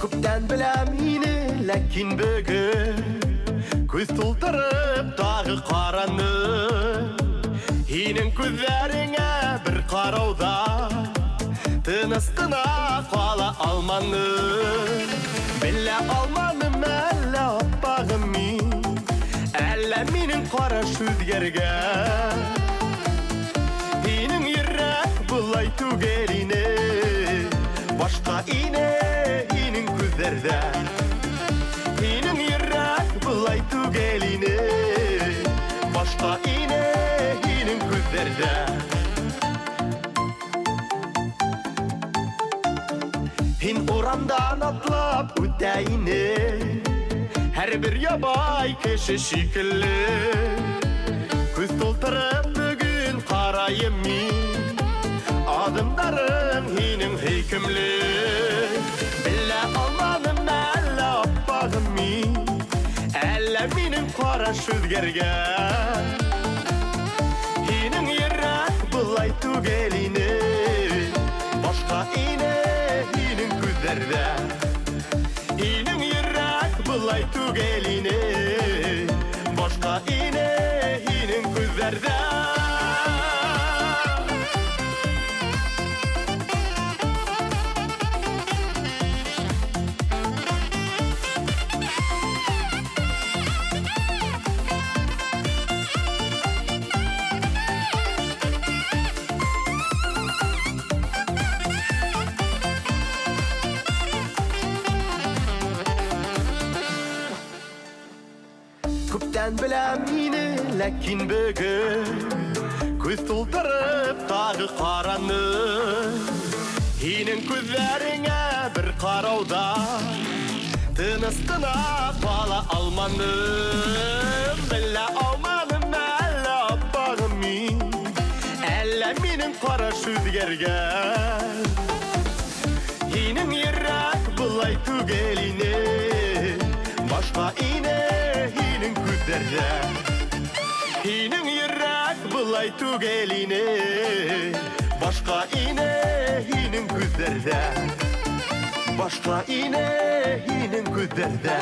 Күптән беләм мине, ләкин бөгөн күз тултырып тағы қараны. Һинең күзләреңә бер карауда тыныс кына кала алманым. Белә алманым әллә аппагым мин, әллә минең караш үзгәргән. Һинең йөрәк булай түгел ине, башка ине һинең күзләрдә. Һинең йөрәк булай түгел ине, башка ине һинең күзләрдә. Һин урамдан атлап үтә ине, һәрбер ябай кеше шикелле. Күз тултырып бүген карайым мин, адымдарың һинең хөкемле. Белә алманым әллә аппагым мин, әллә минең караш үзгәргән. Һинең йөрәк булай түгел ине, башка ине һинең күзләрдә. Һинең йөрәк булай түгел ине, башка ине һинең күзләрдә. Күптән беләм мине, ләкин бөгөн күз тултырып тағы қараны. Һинең күзләреңә бер карауда тыныс кына кала алманым. Белә алманым әллә аппагым мин, әллә минең караш үзгәргән. Һинең йөрәк булай түгел ине, башка ине һинең күзләрдә. Һинең йөрәк булай түгел ине, башка ине һинең күзләрдә. Башка ине һинең күзләрдә.